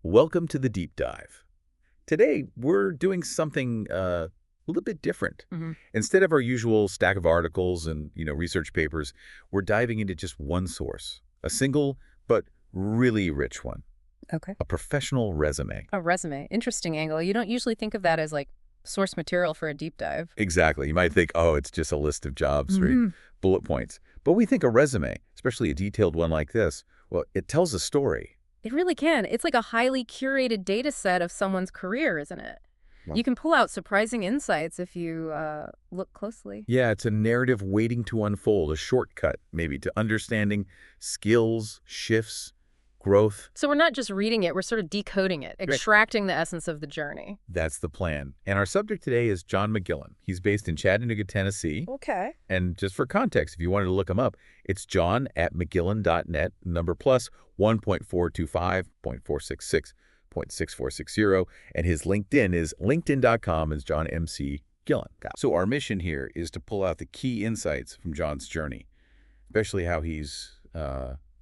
Welcome to the deep dive. Today, we're doing something a little bit different. hmm Instead of our usual stack of articles and, research papers, we're diving into just one source, a single but really rich one, Okay. a professional resume. A resume. Interesting angle. You don't usually think of that as like source material for a deep dive. Exactly. You might think, oh, it's just a list of jobs, right? hmm Bullet points. But we think a resume, especially a detailed one like this, well, it tells a story. It really can. It's like a highly curated data set of someone's career, isn't it? Well, You can pull out surprising insights if you look closely. Yeah, it's a narrative waiting to unfold, a shortcut, maybe, to understanding skills, shifts, growth. So we're not just reading it, we're sort of decoding it, Right. extracting the essence of the journey. That's the plan. And our subject today is John McGillen. He's based in Chattanooga, Tennessee. Okay. And just for context, if you wanted to look him up, it's john@mcgillen.net, number plus 1.425.466.6460. And his LinkedIn is linkedin.com as John MC Gillen. So our mission here is to pull out the key insights from John's journey, especially how he's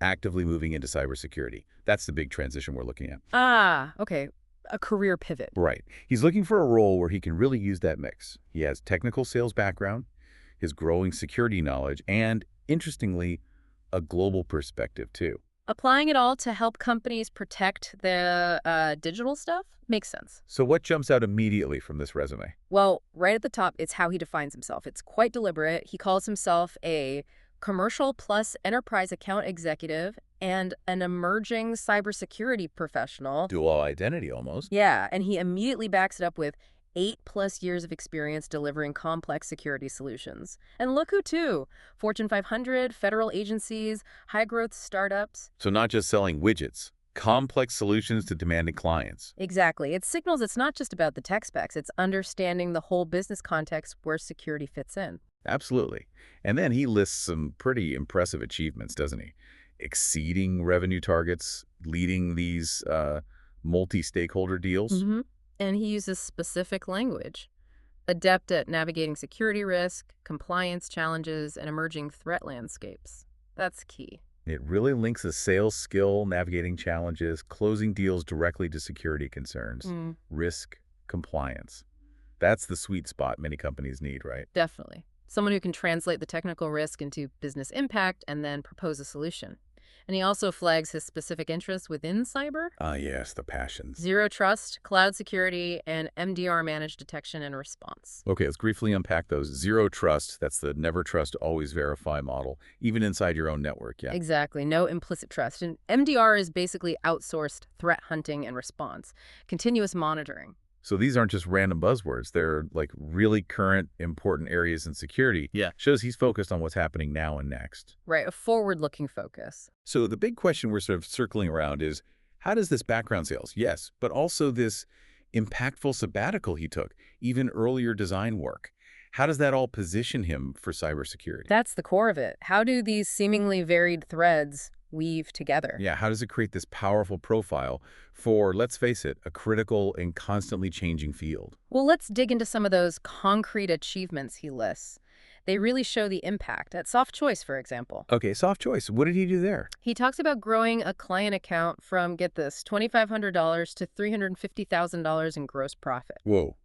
actively moving into cybersecurity. That's the big transition we're looking at. Okay. A career pivot. Right. He's looking for a role where he can really use that mix. He has technical sales background, his growing security knowledge, and, interestingly, a global perspective, too. Applying it all to help companies protect the digital stuff makes sense. So what jumps out immediately from this resume? Well, right at the top, it's how he defines himself. It's quite deliberate. He calls himself a commercial plus enterprise account executive and an emerging cybersecurity professional. Dual identity, almost. Yeah, and he immediately backs it up with 8+ years of experience delivering complex security solutions. And look who to, Fortune 500, federal agencies, high-growth startups. So not just selling widgets, complex solutions to demanding clients. Exactly. It signals it's not just about the tech specs, it's understanding the whole business context where security fits in. Absolutely. And then he lists some pretty impressive achievements, doesn't he? Exceeding revenue targets, leading these multi-stakeholder deals. hmm And he uses specific language. Adept at navigating security risk, compliance challenges, and emerging threat landscapes. That's key. It really links a sales skill, navigating challenges, closing deals directly to security concerns, risk, compliance. That's the sweet spot many companies need, right? Definitely. Someone who can translate the technical risk into business impact and then propose a solution. And he also flags his specific interests within cyber: Ah, yes, the passions. zero trust, cloud security, and MDR managed detection and response. Okay, let's briefly unpack those. Zero trust, that's the never trust, always verify model, even inside your own network, yeah. Exactly. No implicit trust. And MDR is basically outsourced threat hunting and response, continuous monitoring. So these aren't just random buzzwords. They're like really current, important areas in security. Yeah. Shows he's focused on what's happening now and next. Right, a forward-looking focus. So the big question we're sort of circling around is, how does this background sales? Yes, but also this impactful sabbatical he took, even earlier design work. How does that all position him for cybersecurity? That's the core of it. How do these seemingly varied threads weave together? Yeah, how does it create this powerful profile for, let's face it, a critical and constantly changing field? Well, let's dig into some of those concrete achievements he lists. They really show the impact. At Soft Choice, for example, Okay, soft choice. What did he do there? he talks about growing a client account from, get this, $2,500 to $350,000 in gross profit. Whoa,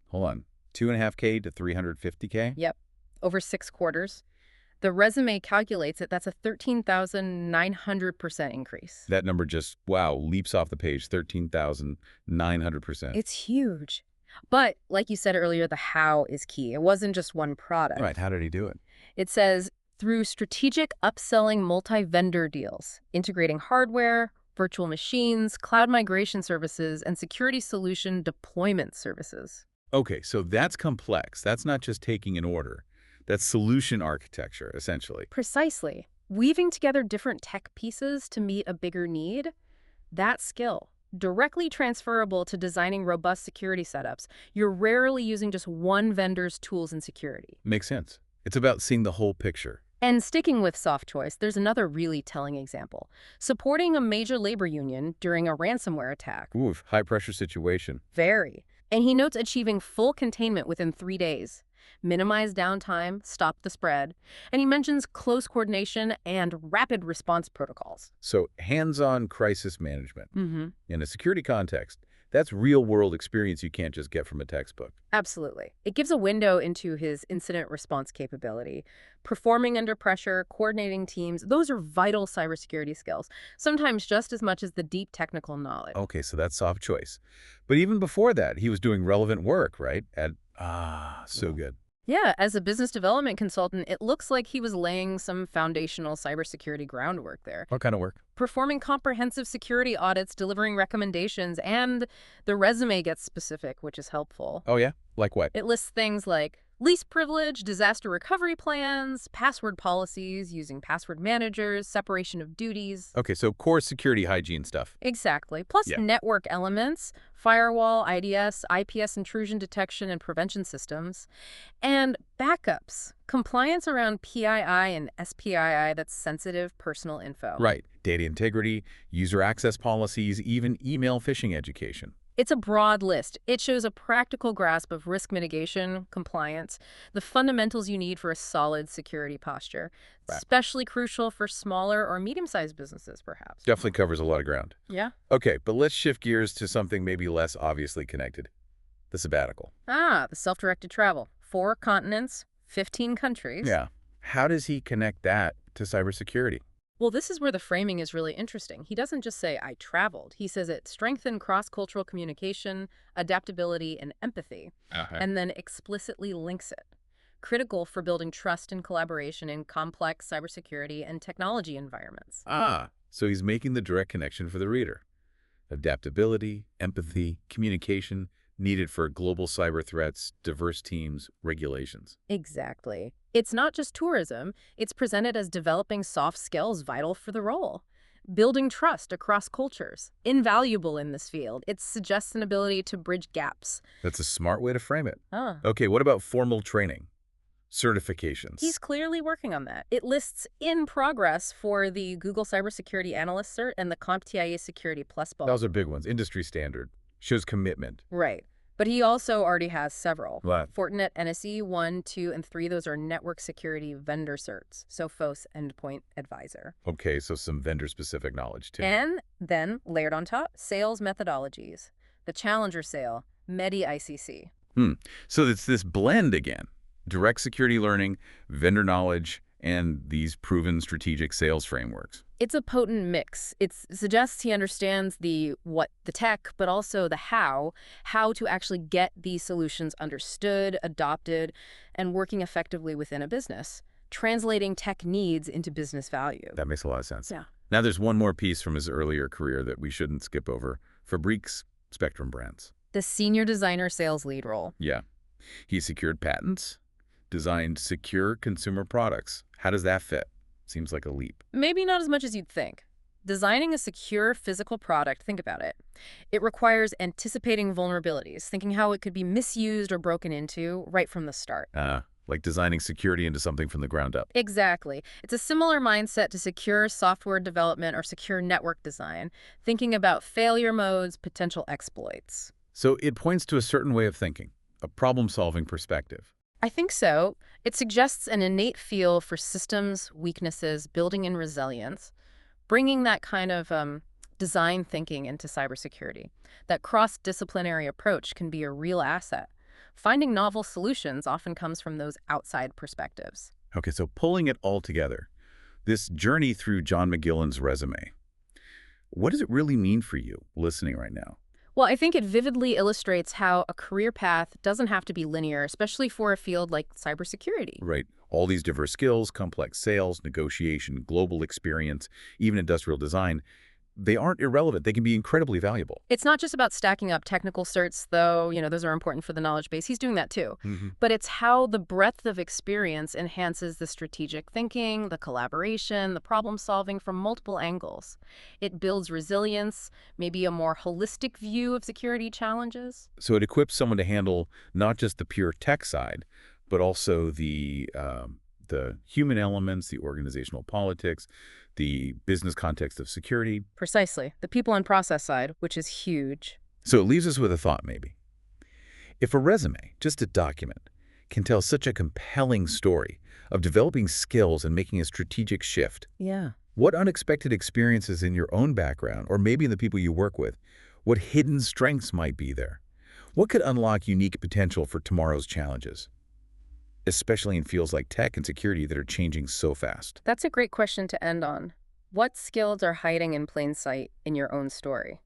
hold on. 2.5K to 350K? Yep, over 6 quarters. The resume calculates it. That's a 13,900% increase. That number just, wow, leaps off the page, 13,900%. It's huge. But like you said earlier, the how is key. It wasn't just one product. Right, how did he do it? It says, through strategic upselling multi-vendor deals, integrating hardware, virtual machines, cloud migration services, and security solution deployment services. Okay, so that's complex. That's not just taking an order. That's solution architecture, essentially. Precisely. Weaving together different tech pieces to meet a bigger need, that skill, directly transferable to designing robust security setups. You're rarely using just one vendor's tools in security. Makes sense. It's about seeing the whole picture. And sticking with Soft Choice, there's another really telling example. Supporting a major labor union during a ransomware attack. Oof, high-pressure situation. Very. And he notes achieving full containment within 3 days. minimize downtime, stop the spread, and he mentions close coordination and rapid response protocols. So hands-on crisis management. Mm-hmm. In a security context, that's real-world experience you can't just get from a textbook. Absolutely. It gives a window into his incident response capability. Performing under pressure, coordinating teams, those are vital cybersecurity skills, sometimes just as much as the deep technical knowledge. Okay, so that's soft choice. But even before that, he was doing relevant work, right? So good. Yeah, as a business development consultant, it looks like he was laying some foundational cybersecurity groundwork there. What kind of work? Performing comprehensive security audits, delivering recommendations, and the resume gets specific, which is helpful. Oh, yeah? Like what? It lists things like least privilege, disaster recovery plans, password policies, using password managers, separation of duties. Okay, so core security hygiene stuff. Exactly. Plus Yeah. network elements, firewall, IDS, IPS intrusion detection and prevention systems, and backups, compliance around PII and SPII, that's sensitive personal info. Right. Data integrity, user access policies, even email phishing education. It's a broad list. It shows a practical grasp of risk mitigation, compliance, the fundamentals you need for a solid security posture. Right. Especially crucial for smaller or medium-sized businesses, perhaps. Definitely covers a lot of ground. Yeah. Okay, but let's shift gears to something maybe less obviously connected. The sabbatical. The self-directed travel. 4 continents, 15 countries. Yeah. How does he connect that to cybersecurity? Well, this is where the framing is really interesting. He doesn't just say, I traveled. He says it strengthened cross-cultural communication, adaptability, and empathy, and then explicitly links it. Critical for building trust and collaboration in complex cybersecurity and technology environments. So he's making the direct connection for the reader. Adaptability, empathy, communication needed for global cyber threats, diverse teams, regulations. Exactly. It's not just tourism. It's presented as developing soft skills vital for the role. Building trust across cultures. Invaluable in this field. It suggests an ability to bridge gaps. That's a smart way to frame it. Ah. Okay, what about formal training? Certifications. He's clearly working on that. It lists in progress for the Google Cybersecurity Analyst Cert and the CompTIA Security Plus Ball. Those are big ones. Industry standard. Shows commitment. Right. But he also already has several. What? Fortinet NSE 1, 2, and 3, those are network security vendor certs. Sophos Endpoint Advisor. Okay, so some vendor-specific knowledge, too. And then, layered on top, sales methodologies. The Challenger Sale, Medi ICC. So it's this blend again. Direct security learning, vendor knowledge, and these proven strategic sales frameworks. It's a potent mix. It suggests he understands the tech, but also the how to actually get these solutions understood, adopted, and working effectively within a business, translating tech needs into business value. That makes a lot of sense. Yeah. Now there's one more piece from his earlier career that we shouldn't skip over. Fabrique's Spectrum Brands. The senior designer sales lead role. Yeah. He secured patents, designed secure consumer products. How does that fit? Seems like a leap. Maybe not as much as you'd think. Designing a secure physical product, think about it. It requires anticipating vulnerabilities, thinking how it could be misused or broken into right from the start. Like designing security into something from the ground up. Exactly. It's a similar mindset to secure software development or secure network design, thinking about failure modes, potential exploits. So it points to a certain way of thinking, a problem-solving perspective. I think so. It suggests an innate feel for systems, weaknesses, building in resilience, bringing that kind of design thinking into cybersecurity. That cross-disciplinary approach can be a real asset. Finding novel solutions often comes from those outside perspectives. Okay, so pulling it all together, this journey through John McGillen's resume, what does it really mean for you listening right now? Well, I think it vividly illustrates how a career path doesn't have to be linear, especially for a field like cybersecurity. Right. All these diverse skills, complex sales, negotiation, global experience, even industrial design, they aren't irrelevant. They can be incredibly valuable. It's not just about stacking up technical certs, though, those are important for the knowledge base. He's doing that too. But it's how the breadth of experience enhances the strategic thinking, the collaboration, the problem solving from multiple angles. It builds resilience, maybe a more holistic view of security challenges. So it equips someone to handle not just the pure tech side, but also the human elements, the organizational politics, the business context of security. Precisely. The people and process side, which is huge. So it leaves us with a thought, maybe. If a resume, just a document, can tell such a compelling story of developing skills and making a strategic shift. Yeah. What unexpected experiences in your own background, or maybe in the people you work with, what hidden strengths might be there? What could unlock unique potential for tomorrow's challenges, especially in fields like tech and security that are changing so fast? That's a great question to end on. What skills are hiding in plain sight in your own story?